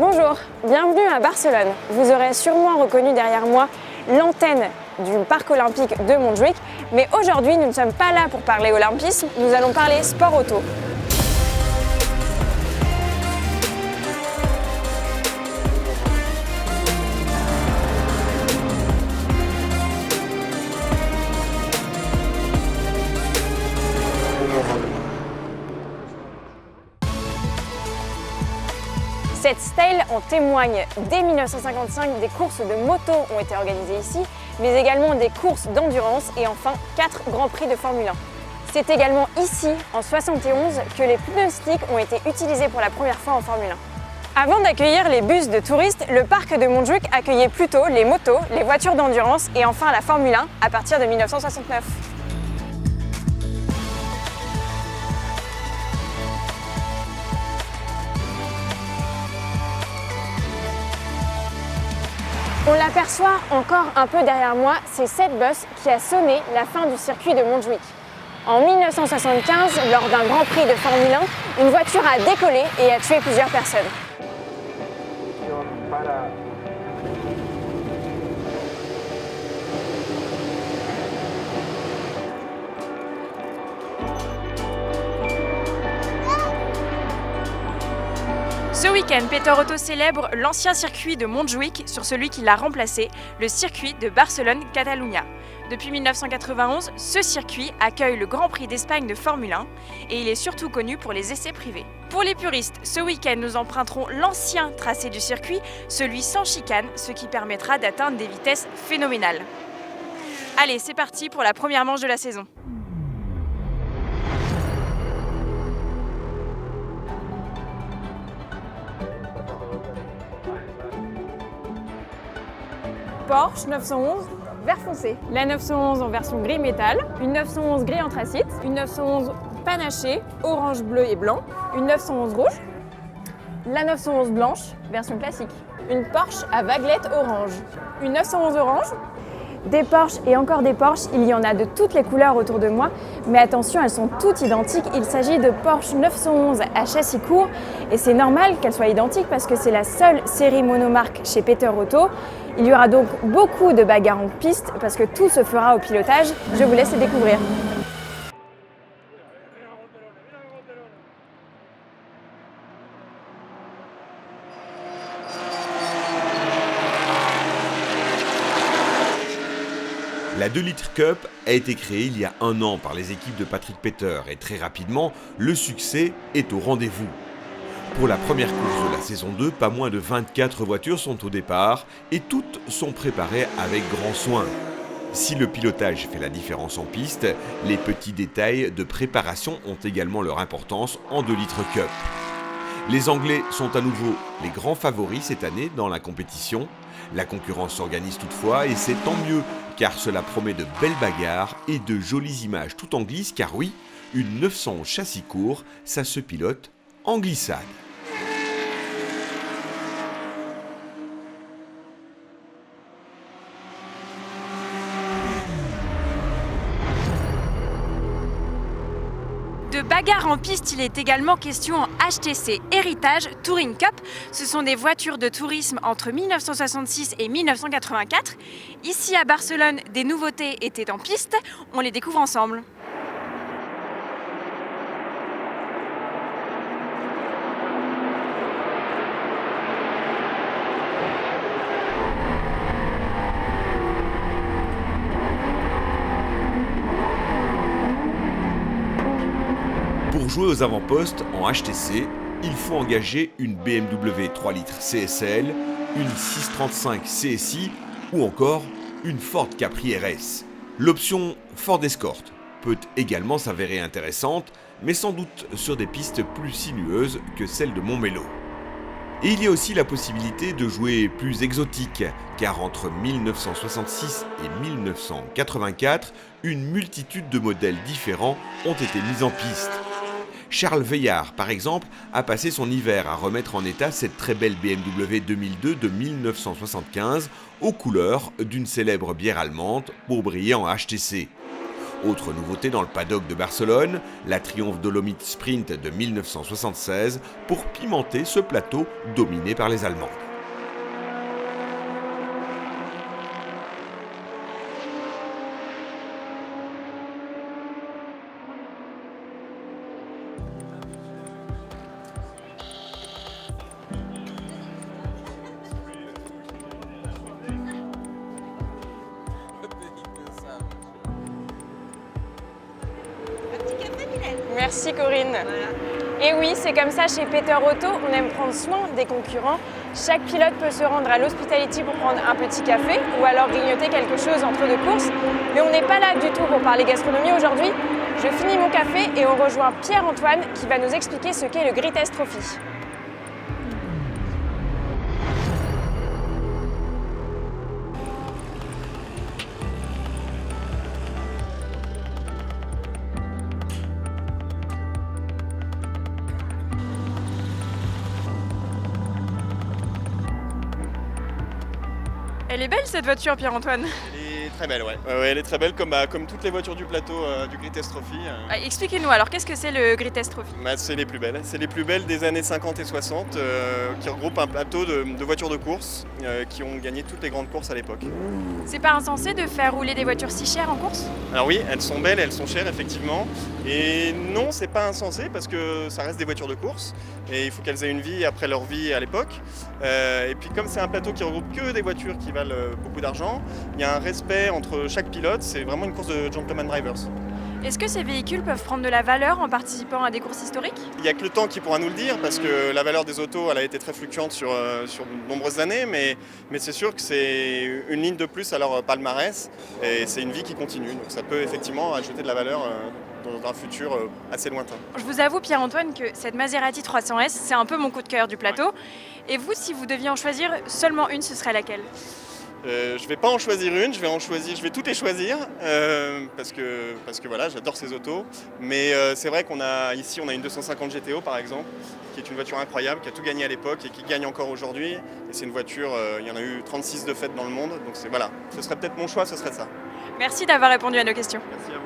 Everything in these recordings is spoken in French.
Bonjour, bienvenue à Barcelone. Vous aurez sûrement reconnu derrière moi l'antenne du parc olympique de Montjuïc, mais aujourd'hui nous ne sommes pas là pour parler olympisme, nous allons parler sport auto. Cette stèle en témoigne. Dès 1955, des courses de moto ont été organisées ici, mais également des courses d'endurance et enfin 4 grands prix de Formule 1. C'est également ici, en 71, que les pneus slicks ont été utilisés pour la première fois en Formule 1. Avant d'accueillir les bus de touristes, le parc de Montjuïc accueillait plutôt les motos, les voitures d'endurance et enfin la Formule 1 à partir de 1969. On l'aperçoit encore un peu derrière moi, c'est cette bosse qui a sonné la fin du circuit de Montjuïc. En 1975, lors d'un Grand Prix de Formule 1, une voiture a décollé et a tué plusieurs personnes. Ce week-end, Peter Otto célèbre l'ancien circuit de Montjuïc sur celui qui l'a remplacé, le circuit de Barcelone-Catalunya. Depuis 1991, ce circuit accueille le Grand Prix d'Espagne de Formule 1 et il est surtout connu pour les essais privés. Pour les puristes, ce week-end, nous emprunterons l'ancien tracé du circuit, celui sans chicane, ce qui permettra d'atteindre des vitesses phénoménales. Allez, c'est parti pour la première manche de la saison. Porsche 911 vert foncé. La 911 en version gris métal, une 911 gris anthracite, une 911 panachée, orange, bleu et blanc, une 911 rouge, la 911 blanche, version classique, une Porsche à vaguelette orange, une 911 orange, des Porsche et encore des Porsche, il y en a de toutes les couleurs autour de moi, mais attention, elles sont toutes identiques. Il s'agit de Porsche 911 à châssis court et c'est normal qu'elles soient identiques parce que c'est la seule série monomarque chez Peter Otto. Il y aura donc beaucoup de bagarres en piste parce que tout se fera au pilotage. Je vous laisse les découvrir. La 2 litres Cup a été créée il y a 1 an par les équipes de Patrick Peter et très rapidement, le succès est au rendez-vous. Pour la première course de la saison 2, pas moins de 24 voitures sont au départ et toutes sont préparées avec grand soin. Si le pilotage fait la différence en piste, les petits détails de préparation ont également leur importance en 2 litres Cup. Les Anglais sont à nouveau les grands favoris cette année dans la compétition. La concurrence s'organise toutefois et c'est tant mieux car cela promet de belles bagarres et de jolies images tout en glisse car oui, une 911 châssis court, ça se pilote en glissade. De bagarre en piste, il est également question en HTC Heritage Touring Cup. Ce sont des voitures de tourisme entre 1966 et 1984. Ici à Barcelone, des nouveautés étaient en piste. On les découvre ensemble. Pour jouer aux avant-postes en HTC, il faut engager une BMW 3 litres CSL, une 635 CSI ou encore une Ford Capri RS. L'option Ford Escort peut également s'avérer intéressante, mais sans doute sur des pistes plus sinueuses que celles de Montmelo. Et il y a aussi la possibilité de jouer plus exotique, car entre 1966 et 1984, une multitude de modèles différents ont été mis en piste. Charles Veillard, par exemple, a passé son hiver à remettre en état cette très belle BMW 2002 de 1975 aux couleurs d'une célèbre bière allemande pour briller en HTC. Autre nouveauté dans le paddock de Barcelone, la Triumph Dolomite Sprint de 1976 pour pimenter ce plateau dominé par les Allemands. Merci Corinne. Et oui, c'est comme ça chez Peter Otto, on aime prendre soin des concurrents. Chaque pilote peut se rendre à l'Hospitality pour prendre un petit café ou alors grignoter quelque chose entre deux courses. Mais on n'est pas là du tout pour parler gastronomie aujourd'hui. Je finis mon café et on rejoint Pierre-Antoine qui va nous expliquer ce qu'est le Greatest Trophy. Elle est belle cette voiture, Pierre-Antoine. Elle est très belle, ouais. Elle est très belle comme toutes les voitures du plateau du Greatest Trophy. Expliquez-nous alors, qu'est-ce que c'est le Greatest Trophy? C'est les plus belles. C'est les plus belles des années 50 et 60 qui regroupent un plateau de voitures de course qui ont gagné toutes les grandes courses à l'époque. C'est pas insensé de faire rouler des voitures si chères en course? Alors oui, elles sont belles, elles sont chères effectivement. Et non, c'est pas insensé parce que ça reste des voitures de course et il faut qu'elles aient une vie après leur vie à l'époque. Et puis comme c'est un plateau qui regroupe que des voitures qui valent beaucoup d'argent, il y a un respect entre chaque pilote, c'est vraiment une course de gentleman drivers. Est-ce que ces véhicules peuvent prendre de la valeur en participant à des courses historiques? Il n'y a que le temps qui pourra nous le dire parce que la valeur des autos elle a été très fluctuante sur de nombreuses années, mais c'est sûr que c'est une ligne de plus à leur palmarès et c'est une vie qui continue. Donc ça peut effectivement ajouter de la valeur dans un futur assez lointain. Je vous avoue, Pierre-Antoine, que cette Maserati 300S, c'est un peu mon coup de cœur du plateau. Ouais. Et vous, si vous deviez en choisir seulement une, ce serait laquelle? Je vais pas en choisir une, je vais toutes les choisir parce que voilà, j'adore ces autos. Mais c'est vrai qu'on a ici on a une 250 GTO par exemple, qui est une voiture incroyable, qui a tout gagné à l'époque et qui gagne encore aujourd'hui. Et c'est une voiture, il y en a eu 36 de fait dans le monde, donc voilà, ce serait peut-être mon choix, ce serait ça. Merci d'avoir répondu à nos questions. Merci à vous.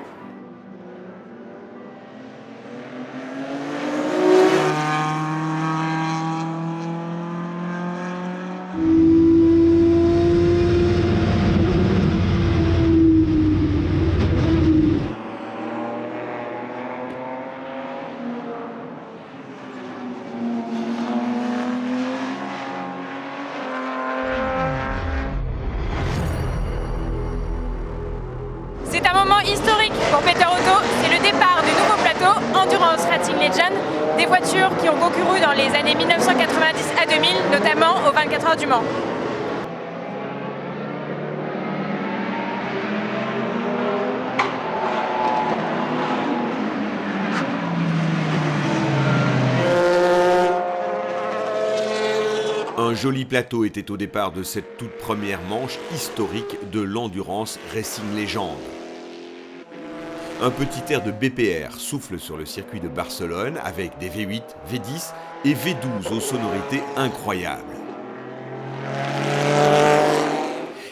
C'est un moment historique pour Peter Otto, c'est le départ du nouveau plateau Endurance Racing Legend, des voitures qui ont concouru dans les années 1990 à 2000, notamment aux 24 heures du Mans. Un joli plateau était au départ de cette toute première manche historique de l'Endurance Racing Legend. Un petit air de BPR souffle sur le circuit de Barcelone avec des V8, V10 et V12 aux sonorités incroyables.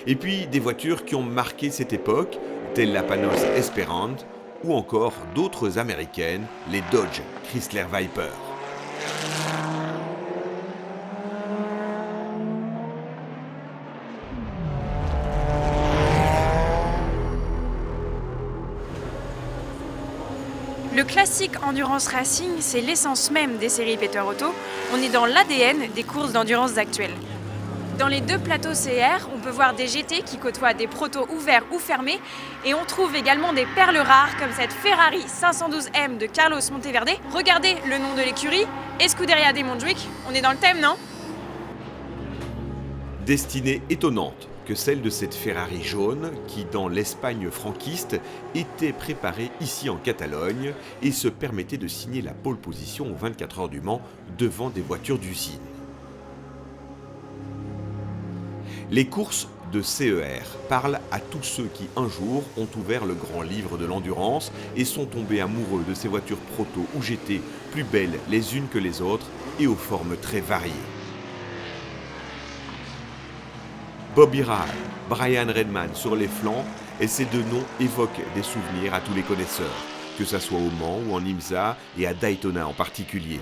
Et puis des voitures qui ont marqué cette époque, telles la Panos Esperant ou encore d'autres américaines, les Dodge Chrysler Viper. Le classique Endurance Racing, c'est l'essence même des séries Peter Otto. On est dans l'ADN des courses d'endurance actuelles. Dans les deux plateaux CR, on peut voir des GT qui côtoient des protos ouverts ou fermés et on trouve également des perles rares comme cette Ferrari 512M de Carlos Monteverde. Regardez le nom de l'écurie, Scuderia de Montjuic. On est dans le thème, non? Destinée étonnante que celle de cette Ferrari jaune qui, dans l'Espagne franquiste, était préparée ici en Catalogne et se permettait de signer la pole position aux 24 heures du Mans devant des voitures d'usine. Les courses de CER parlent à tous ceux qui un jour ont ouvert le grand livre de l'endurance et sont tombés amoureux de ces voitures proto ou GT plus belles les unes que les autres et aux formes très variées. Bobby Rahal, Brian Redman sur les flancs, et ces deux noms évoquent des souvenirs à tous les connaisseurs, que ça soit au Mans ou en IMSA et à Daytona en particulier.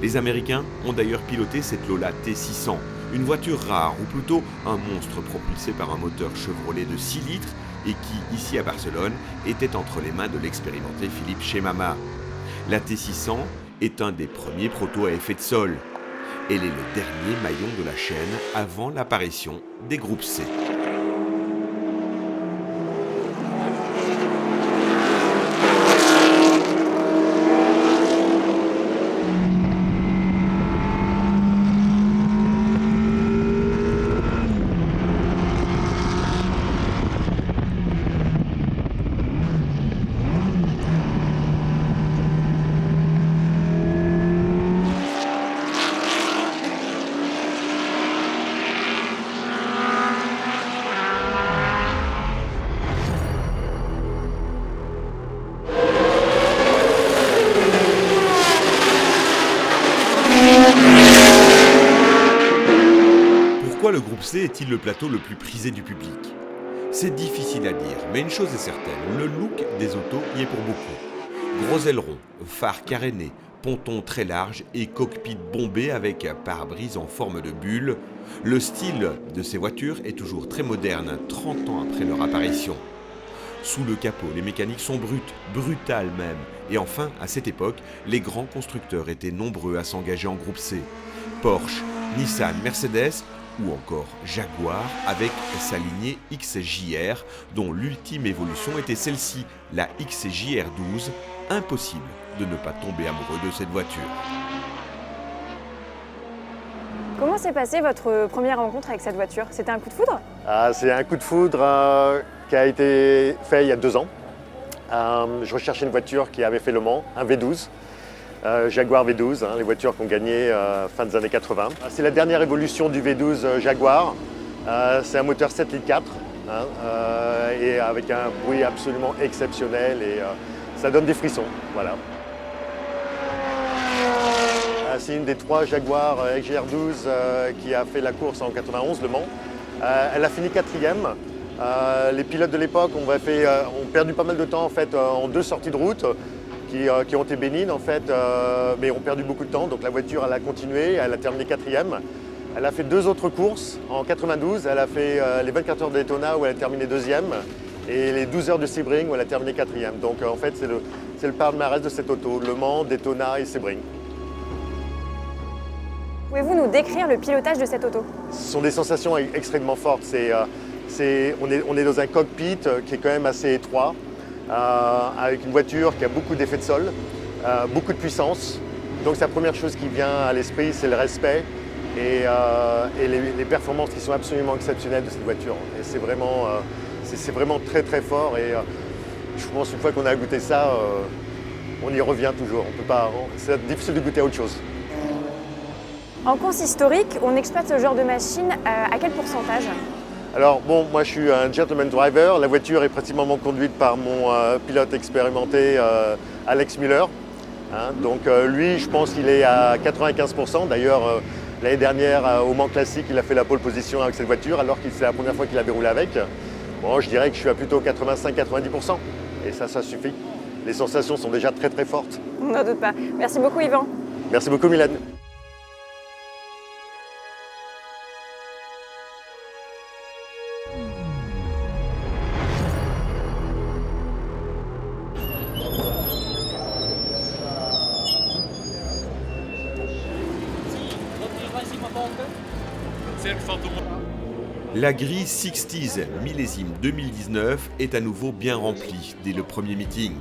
Les Américains ont d'ailleurs piloté cette Lola T600, une voiture rare, ou plutôt un monstre propulsé par un moteur Chevrolet de 6 litres et qui, ici à Barcelone, était entre les mains de l'expérimenté Philippe Chemama. La T600 est un des premiers protos à effet de sol. Elle est le dernier maillon de la chaîne avant l'apparition des groupes C. Pourquoi le groupe C est-il le plateau le plus prisé du public? C'est difficile à dire, mais une chose est certaine, le look des autos y est pour beaucoup. Gros ailerons, phares carénés, pontons très larges et cockpit bombé avec pare-brise en forme de bulle, le style de ces voitures est toujours très moderne, 30 ans après leur apparition. Sous le capot, les mécaniques sont brutales même. Et enfin, à cette époque, les grands constructeurs étaient nombreux à s'engager en groupe C. Porsche, Nissan, Mercedes ou encore Jaguar avec sa lignée XJR dont l'ultime évolution était celle-ci, la XJR12. Impossible de ne pas tomber amoureux de cette voiture. Comment s'est passée votre première rencontre avec cette voiture? C'était un coup de foudre? C'est un coup de foudre qui a été fait il y a 2 ans. Je recherchais une voiture qui avait fait Le Mans, un V12. Jaguar V12, les voitures qui ont gagné fin des années 80. C'est la dernière évolution du V12 Jaguar. C'est un moteur 7 litres 4 et avec un bruit absolument exceptionnel et ça donne des frissons. Voilà. C'est une des 3 Jaguar XJR12 qui a fait la course en 91, Le Mans. Elle a fini 4e. Les pilotes de l'époque ont perdu pas mal de temps en fait, en 2 sorties de route. Qui ont été bénignes en fait, mais ont perdu beaucoup de temps. Donc la voiture, elle a continué, elle a terminé 4e. Elle a fait 2 autres courses. En 92, elle a fait les 24 heures de Daytona où elle a terminé 2e et les 12 heures de Sebring où elle a terminé 4e. Donc en fait, c'est le palmarès de cette auto, Le Mans, Daytona et Sebring. Pouvez-vous nous décrire le pilotage de cette auto? Ce sont des sensations extrêmement fortes. On est dans un cockpit qui est quand même assez étroit. Avec une voiture qui a beaucoup d'effets de sol, beaucoup de puissance. Donc la première chose qui vient à l'esprit, c'est le respect et les performances qui sont absolument exceptionnelles de cette voiture. Et c'est vraiment très très fort et je pense qu'une fois qu'on a goûté ça, on y revient toujours. C'est difficile de goûter à autre chose. En course historique, on exploite ce genre de machine à quel pourcentage? Alors bon, moi je suis un gentleman driver, la voiture est pratiquement conduite par mon pilote expérimenté Alex Müller. Donc lui, je pense qu'il est à 95%. D'ailleurs, l'année dernière au Mans Classique, il a fait la pole position avec cette voiture alors que c'est la première fois qu'il avait roulé avec. Bon, je dirais que je suis à plutôt 85-90%. Et ça suffit. Les sensations sont déjà très très fortes. On n'en doute pas. Merci beaucoup Yvan. Merci beaucoup Mylène. La grille 60s millésime 2019 est à nouveau bien remplie dès le premier meeting.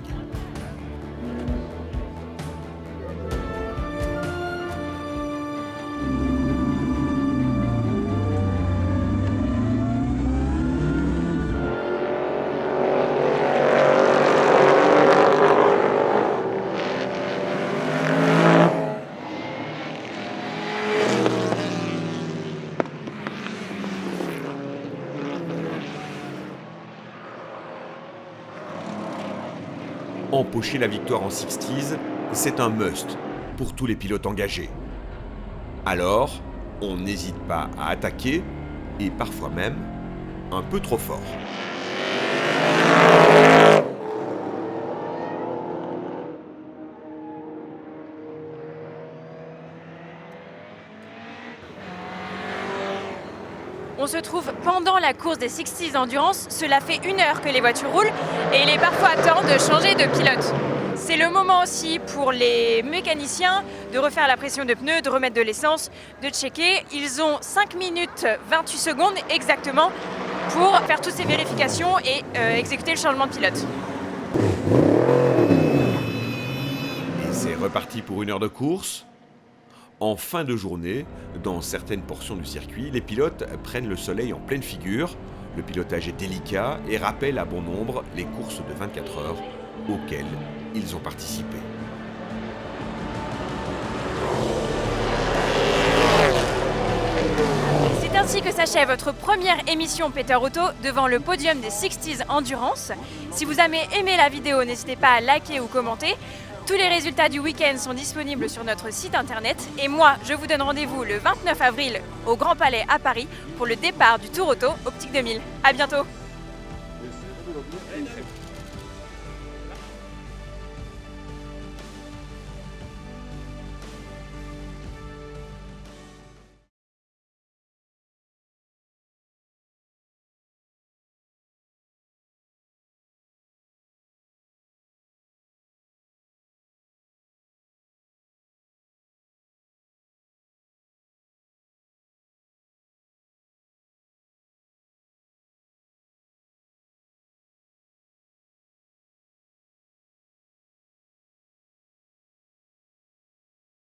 Empocher la victoire en 60s, c'est un must pour tous les pilotes engagés. Alors, on n'hésite pas à attaquer, et parfois même un peu trop fort. se trouve pendant la course des 60s Endurance. Cela fait 1 heure que les voitures roulent et il est parfois temps de changer de pilote. C'est le moment aussi pour les mécaniciens de refaire la pression de pneus, de remettre de l'essence, de checker. Ils ont 5 minutes 28 secondes exactement pour faire toutes ces vérifications et exécuter le changement de pilote. Et c'est reparti pour 1 heure de course. En fin de journée, dans certaines portions du circuit, les pilotes prennent le soleil en pleine figure. Le pilotage est délicat et rappelle à bon nombre les courses de 24 heures auxquelles ils ont participé. C'est ainsi que s'achève votre première émission Peter Auto devant le podium des 60s Endurance. Si vous avez aimé la vidéo, n'hésitez pas à liker ou commenter. Tous les résultats du week-end sont disponibles sur notre site internet. Et moi, je vous donne rendez-vous le 29 avril au Grand Palais à Paris pour le départ du Tour Auto Optique 2000. À bientôt!